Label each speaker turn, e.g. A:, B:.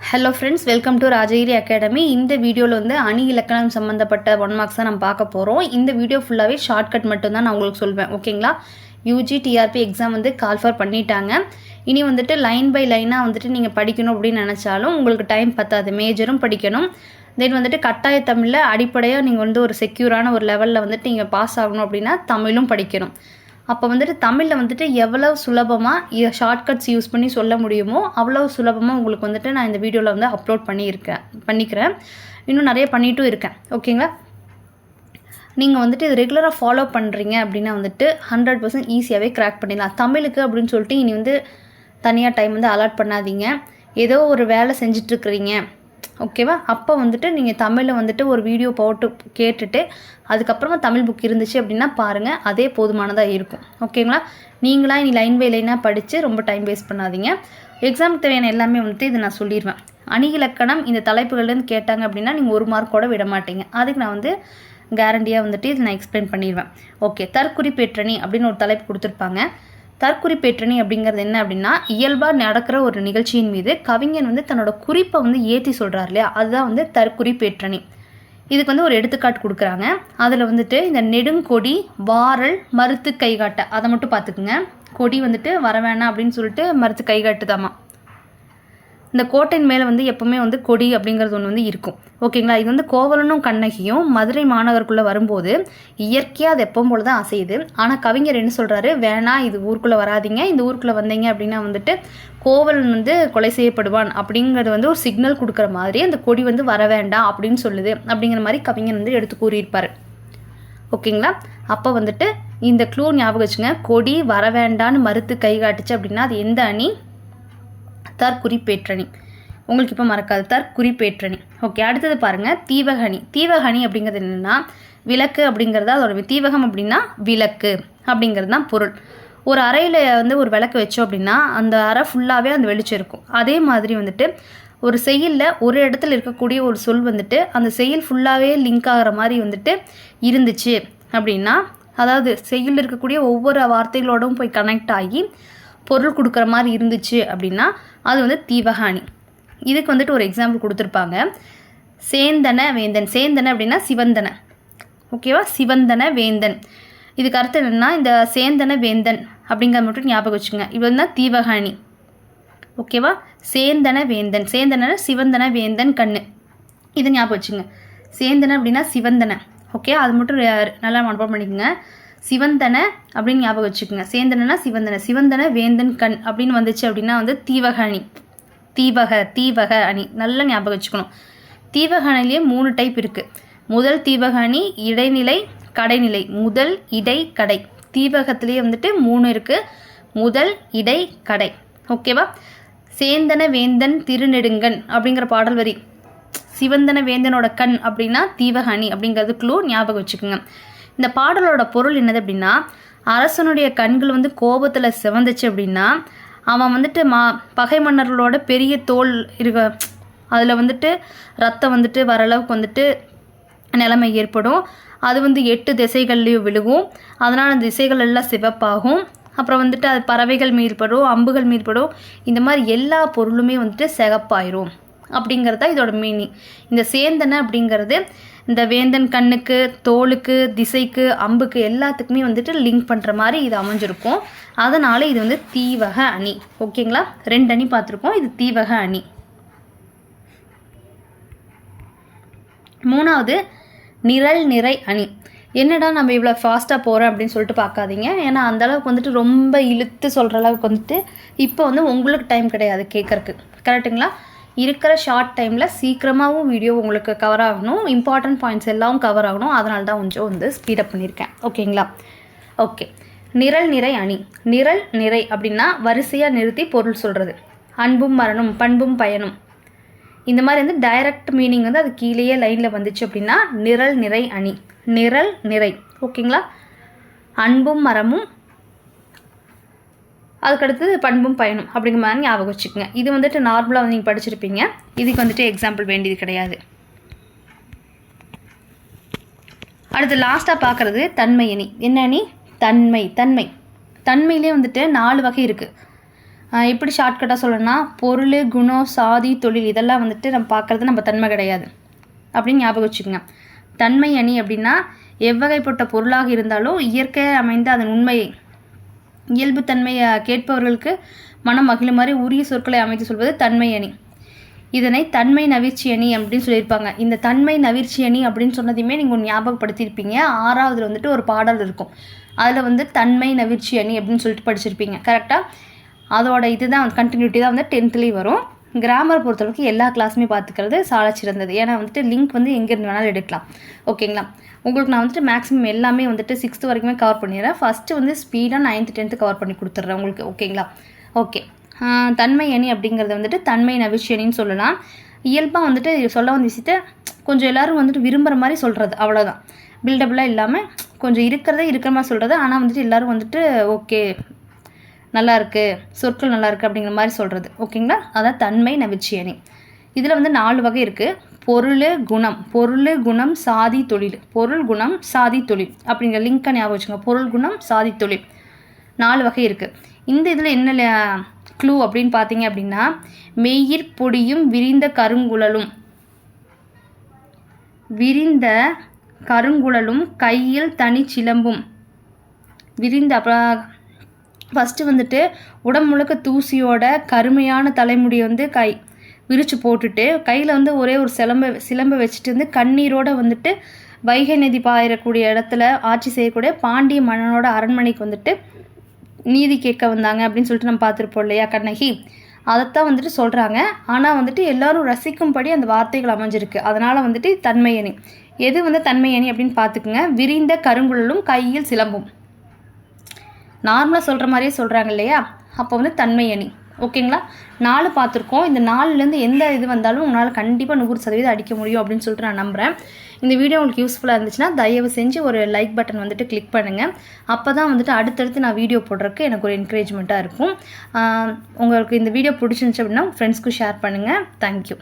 A: Hello friends, welcome to Rajagiri academy. இந்த வீடியோவில் வந்து அணி இலக்கணம் சம்மந்தப்பட்ட 1 மார்க்ஸ் தான் நம்ம பார்க்க போகிறோம். இந்த வீடியோ ஃபுல்லாகவே ஷார்ட்கட் மட்டும்தான் நான் உங்களுக்கு சொல்வேன், ஓகேங்களா? யூஜி டிஆர்பி எக்ஸாம் வந்து கால்ஃபர் பண்ணிட்டாங்க. இனி வந்துட்டு லைன் பை லைனாக வந்துட்டு நீங்கள் படிக்கணும் அப்படின்னு நினச்சாலும் உங்களுக்கு டைம் பத்தாது. மேஜரும் படிக்கணும், தென் வந்துட்டு கட்டாய தமிழில் அடிப்படையாக நீங்கள் வந்து ஒரு செக்யூரான ஒரு லெவலில் வந்துட்டு நீங்கள் பாஸ் ஆகணும் அப்படின்னா தமிழும் படிக்கணும். அப்போ வந்துட்டு தமிழில் வந்துட்டு எவ்வளவு சுலபமாக ஷார்ட்கட்ஸ் யூஸ் பண்ணி சொல்ல முடியுமோ அவ்வளோ சுலபமாக உங்களுக்கு வந்துட்டு நான் இந்த வீடியோவில் வந்து அப்லோட் பண்ணிக்கிறேன். இன்னும் நிறைய பண்ணிட்டும் இருக்கேன், ஓகேங்களா? நீங்கள் வந்துட்டு இது ரெகுலராக ஃபாலோ பண்ணுறீங்க அப்படின்னா வந்துட்டு 100% ஈஸியாகவே கிராக் பண்ணிடலாம். தமிழுக்கு அப்படின்னு சொல்லிட்டு இனி வந்து தனியாக டைம் வந்து அலாட் பண்ணாதீங்க. ஏதோ ஒரு வேலை செஞ்சிட்ருக்குறீங்க, ஓகேவா? அப்போ வந்துட்டு நீங்கள் தமிழில் வந்துட்டு ஒரு வீடியோ போட்டு கேட்டுட்டு அதுக்கப்புறமா தமிழ் புக் இருந்துச்சு அப்படின்னா பாருங்கள், அதே போதுமானதாக இருக்கும், ஓகேங்களா? நீங்களாக இனி லைன் பை லைனாக படித்து ரொம்ப டைம் வேஸ்ட் பண்ணாதீங்க. எக்ஸாமுக்கு தேவையான எல்லாமே வந்துட்டு இதை நான் சொல்லிடுவேன். அணி இலக்கணம் இந்த தலைப்புகள்லேருந்து கேட்டாங்க அப்படின்னா நீங்கள் 1 மார்க் கூட விட மாட்டீங்க. அதுக்கு நான் வந்து கேரண்டியாக வந்துட்டு இதை நான் எக்ஸ்பிளைன் பண்ணிடுவேன். ஓகே, தற்குறிப்பேற்றணி அப்படின்னு ஒரு தலைப்பு கொடுத்துருப்பாங்க. தற்குறிப்பேற்றணி அப்படிங்கிறது என்ன அப்படின்னா, இயல்பாக நடக்கிற ஒரு நிகழ்ச்சியின் மீது கவிஞன் வந்து தன்னோட குறிப்பை வந்து ஏற்றி சொல்கிறார் இல்லையா, அதுதான் வந்து தற்குறிப்பேற்றணி. இதுக்கு வந்து ஒரு எடுத்துக்காட்டு கொடுக்குறாங்க. அதில் வந்துட்டு இந்த நெடுங்கொடி வாரல் மறுத்து கைகாட்ட, அதை மட்டும் பார்த்துக்குங்க. கொடி வந்துட்டு வர வேணாம் அப்படின்னு சொல்லிட்டு மறுத்து கைகாட்டுதாமா. இந்த கோட்டையின் மேலே வந்து எப்போவுமே வந்து கொடி அப்படிங்கிறது ஒன்று வந்து இருக்கும், ஓகேங்களா? இது வந்து கோவலனும் கண்ணகியும் மதுரை மாநகருக்குள்ளே வரும்போது இயற்கையாக அது எப்பவும் போல தான் அசையுது. ஆனால் கவிஞர் என்ன சொல்கிறாரு, வேணாம் இது ஊருக்குள்ளே வராதிங்க, இந்த ஊருக்குள்ளே வந்தீங்க அப்படின்னா வந்துட்டு கோவலன் வந்து கொலை செய்யப்படுவான் அப்படிங்கிறது வந்து ஒரு சிக்னல் கொடுக்குற மாதிரி அந்த கொடி வந்து வர வேண்டாம் அப்படின்னு சொல்லுது அப்படிங்கிற மாதிரி கவிஞர் வந்து எடுத்து கூறியிருப்பார், ஓகேங்களா? அப்போ வந்துட்டு இந்த க்ளூ ஞாபகம் வச்சுங்க. கொடி வர வேண்டான்னு மறுத்து கை காட்டுச்சு அப்படின்னா அது எந்த அணி? தற்குறிப்பேற்றணி. உங்களுக்கு இப்போ மறக்காது, தற்குறிப்பேற்றணி. ஓகே, அடுத்தது பாருங்கள், தீவகணி. தீவகணி அப்படிங்கிறது என்னென்னா விளக்கு அப்படிங்கிறது அதோட தீவகம் அப்படின்னா விளக்கு அப்படிங்கிறது தான் பொருள். ஒரு அறையில் வந்து ஒரு விளக்கு வச்சோம் அப்படின்னா அந்த அறை ஃபுல்லாகவே அந்த வெளிச்சம் இருக்கும். அதே மாதிரி வந்துட்டு ஒரு செயலில் ஒரு இடத்துல இருக்கக்கூடிய ஒரு சொல் வந்துட்டு அந்த செயல் ஃபுல்லாகவே லிங்க் ஆகிற மாதிரி வந்துட்டு இருந்துச்சு அப்படின்னா, அதாவது செயலில் இருக்கக்கூடிய ஒவ்வொரு வார்த்தைகளோடும் போய் கனெக்ட் ஆகி பொருள் கொடுக்குற மாதிரி இருந்துச்சு அப்படின்னா அது வந்து தீவகாணி. இதுக்கு வந்துட்டு ஒரு எக்ஸாம்பிள் கொடுத்துருப்பாங்க. சேந்தன வேந்தன். சேந்தன அப்படின்னா சிவந்தன, ஓகேவா? சிவந்தன வேந்தன். இதுக்கு அர்த்தம் என்னென்னா இந்த சேந்தன வேந்தன் அப்படிங்கிறத மட்டும் ஞாபகம் வச்சுங்க. இது வந்து தீவகாணி, ஓகேவா? சேந்தன வேந்தன். சேந்தன சிவந்தன வேந்தன் கண்ணு, இதை ஞாபகம் வச்சுங்க. சேந்தன அப்படின்னா சிவந்தன, ஓகே? அது மட்டும் நல்லா மனப்பாடம் பண்ணிக்கோங்க. சிவந்தன அப்படின்னு ஞாபகம் வச்சுக்கோங்க. சேந்தனா சிவந்தன, சிவந்தன வேந்தன் கண் அப்படின்னு வந்துச்சு அப்படின்னா வந்து தீவக அணி. தீவக அணி நல்லா ஞாபகம் வச்சுக்கணும். தீவக அணிலேயே 3 டைப் இருக்குது. முதல் தீவக அணி, இடைநிலை, கடைநிலை. முதல், இடை, கடை. தீவகத்திலேயே வந்துட்டு 3 இருக்குது, முதல், இடை, கடை, ஓகேவா? சேந்தன வேந்தன் திருநெடுங்கன் அப்படிங்கிற பாடல் வரி சிவந்தன வேந்தனோட கண் அப்படின்னா தீவக அணி அப்படிங்கிறது க்ளூ ஞாபகம் வச்சுக்கோங்க. இந்த பாடலோட பொருள் என்னது அப்படின்னா, அரசனுடைய கண்கள் வந்து கோபத்தில் சிவந்துச்சு அப்படின்னா அவன் வந்துட்டு பகை மன்னர்களோட பெரிய தோல் இருக்க அதில் வந்துட்டு ரத்தம் வந்துட்டு வர அளவுக்கு வந்துட்டு நிலைமை ஏற்படும். அது வந்து 8 திசைகள்லேயும் விழுகும். அதனால் அந்த திசைகள் எல்லாம் சிவப்பாகும். அப்புறம் வந்துட்டு அது பறவைகள் மீது படும், அம்புகள் மீது படும். இந்த மாதிரி எல்லா பொருளுமே வந்துட்டு சிகப்பாயிரும் அப்படிங்கிறதா இதோட மீனிங். இந்த சேந்தனை அப்படிங்கிறது இந்த வேந்தன் கண்ணுக்கு, தோலுக்கு, திசைக்கு, அம்புக்கு எல்லாத்துக்குமே வந்துட்டு லிங்க் பண்ணுற மாதிரி இது அமைஞ்சிருக்கும். அதனால் இது வந்து தீவக அணி, ஓகேங்களா? 2 அணி பார்த்துருக்கோம், இது தீவக அணி. 3வது நிரல் நிறை அணி. என்னடா நம்ம இவ்வளோ ஃபாஸ்ட்டாக போகிறோம் அப்படின்னு சொல்லிட்டு பார்க்காதீங்க. ஏன்னா அந்தளவுக்கு வந்துட்டு ரொம்ப இழுத்து சொல்கிற அளவுக்கு வந்துட்டு இப்போ வந்து உங்களுக்கு டைம் கிடையாது கேட்குறக்கு, கரெக்டுங்களா? இருக்கிற ஷார்ட் டைமில் சீக்கிரமாகவும் வீடியோ உங்களுக்கு கவர் ஆகணும், இம்பார்ட்டன்ட் பாயிண்ட்ஸ் எல்லாம் கவர் ஆகணும். அதனால தான் கொஞ்சம் வந்து ஸ்பீடப் பண்ணியிருக்கேன், ஓகேங்களா? ஓகே, நிரல் நிறை அணி. நிரல் நிறை அப்படின்னா வரிசையாக நிறுத்தி பொருள் சொல்கிறது. அன்பும் மரணம், பண்பும் பயனும், இந்த மாதிரி வந்து டைரக்ட் மீனிங் வந்து அது கீழேயே லைனில் வந்துச்சு அப்படின்னா நிரல் நிறை அணி. நிரல் நிறை, ஓகேங்களா? அன்பும் மரமும், அதுக்கடுத்தது பண்பும் பயனும் அப்படிங்கிற மாதிரி ஞாபகம் வச்சுக்கோங்க. இது வந்துட்டு நார்மலாக வந்து நீங்கள் படிச்சிருப்பீங்க. இதுக்கு வந்துட்டு எக்ஸாம்பிள் வேண்டியது கிடையாது. அடுத்து லாஸ்ட்டாக பார்க்குறது தன்மை அணி. என்ன அணி? தன்மை. தன்மையிலே வந்துட்டு 4 வகை இருக்குது. எப்படி ஷார்ட்கட்டாக சொல்லணும்னா பொருள், குணம், சாதி, தொழில் இதெல்லாம் வந்துட்டு நம்ம பார்க்குறது நம்ம தன்மை கிடையாது அப்படின்னு ஞாபகம் வச்சுக்கோங்க. தன்மை அணி அப்படின்னா எவ்வகைப்பட்ட பொருளாக இருந்தாலும் இயற்கையாக அமைந்த அதன் உண்மையை இயல்புத்தன்மையை கேட்பவர்களுக்கு மனம் மகிழுமாறு உரிய சொற்களை அமைத்து சொல்வது தன்மை அணி. இதனை தன்மை நவிர்ச்சி அணி அப்படின்னு சொல்லியிருப்பாங்க. இந்த தன்மை நவிர்ச்சி அணி அப்படின்னு சொன்னதையுமே நீங்கள் ஒன்று ஞாபகப்படுத்தியிருப்பீங்க. 6வதுல வந்துட்டு ஒரு பாடல் இருக்கும், அதில் வந்து தன்மை நவிர்ச்சி அணி அப்படின்னு சொல்லிட்டு படிச்சிருப்பீங்க கரெக்டாக. அதோட இதுதான் கண்டினியூட்டி தான் வந்து 10th வரும். கிராமர் பொறுத்தளவுக்கு எல்லா கிளாஸுமே பார்த்துக்கிறது சால சிறந்தது. ஏன்னா வந்துட்டு லிங்க் வந்து எங்கேருந்து வேணாலும் எடுக்கலாம். ஓகேங்களா? உங்களுக்கு நான் வந்துட்டு மேக்ஸிமம் எல்லாமே வந்துட்டு 6th வரைக்குமே கவர் பண்ணிடுறேன். ஃபஸ்ட்டு வந்து ஸ்பீடாக 9th 10th கவர் பண்ணி கொடுத்துட்றேன் உங்களுக்கு. ஓகேங்களா? ஓகே. தன்மை அணி அப்படிங்கிறது வந்துட்டு தன்மை நவிர்ச்சி அணின்னு சொல்லலாம். இயல்பாக வந்துட்டு சொல்ல வந்த விஷயத்த கொஞ்சம் எல்லோரும் வந்துட்டு விரும்புகிற மாதிரி சொல்கிறது, அவ்வளோதான். பில்டபிளாக இல்லாமல் கொஞ்சம் இருக்கிற மாதிரி சொல்கிறது. ஆனால் வந்துட்டு எல்லோரும் வந்துட்டு ஓகே நல்லா இருக்குது, சொற்கள் நல்லா இருக்குது அப்படிங்கிற மாதிரி சொல்கிறது. ஓகேங்களா? அதான் தன்மை நவிர்ச்சி அணி. இதில் வந்து 4 வகை இருக்குது. பொருள், குணம், பொருள், குணம், சாதி, தொழில். பொருள், குணம், சாதி, தொழில் அப்படிங்கிற லிங்க்கை ஞாபகம் வச்சுங்க. பொருள், குணம், சாதி, தொழில் 4 வகை இருக்குது. இந்த இதில் என்ன க்ளூ அப்படின்னு பார்த்தீங்க அப்படின்னா, மெய்யிற் பொடியும் விரிந்த கருங்குழலும் கையில் தனி சிலம்பும் விரிந்த. அப்புறம் ஃபஸ்ட்டு வந்துட்டு உடம்பு முழுக்க தூசியோட கருமையான தலைமுடியை வந்து விரித்து போட்டுட்டு கையில் வந்து ஒரே ஒரு சிலம்பை வச்சுட்டு வந்து கண்ணீரோடு வந்துட்டு வைகை நதி பாயிரக்கூடிய இடத்துல ஆட்சி செய்யக்கூடிய பாண்டிய மன்னனோட அரண்மனைக்கு வந்துட்டு நீதி கேட்க வந்தாங்க அப்படின்னு சொல்லிட்டு நம்ம பார்த்துருப்போம் இல்லையா கண்ணகி. அதைத்தான் வந்துட்டு சொல்கிறாங்க. ஆனால் வந்துட்டு எல்லோரும் ரசிக்கும்படி அந்த வார்த்தைகள் அமைஞ்சிருக்கு. அதனால் வந்துட்டு தன்மை அணி. எது வந்து தன்மை அணி அப்படின்னு பார்த்துக்குங்க. விரிந்த கருங்குழலும் கையில் சிலம்பும் நார்மலாக சொல்கிற மாதிரியே சொல்கிறாங்க இல்லையா, அப்போ வந்து தன்மை அணி. ஓகேங்களா? 4 பார்த்துருக்கோம். இந்த 4லேருந்து எந்த இது வந்தாலும் உங்களால் கண்டிப்பாக 100% அடிக்க முடியும் அப்படின்னு சொல்லிட்டு நான் நம்புகிறேன். இந்த வீடியோ உங்களுக்கு யூஸ்ஃபுல்லாக இருந்துச்சுன்னா தயவு செஞ்சு ஒரு லைக் பட்டன் வந்துட்டு கிளிக் பண்ணுங்கள். அப்போ தான் வந்துட்டு அடுத்தடுத்து நான் வீடியோ போடுறதுக்கு எனக்கு ஒரு என்கரேஜ்மெண்ட்டாக இருக்கும். உங்களுக்கு இந்த வீடியோ பிடிச்சிருந்துச்சு அப்படின்னா ஃப்ரெண்ட்ஸ்க்கு ஷேர் பண்ணுங்கள். தேங்க்யூ.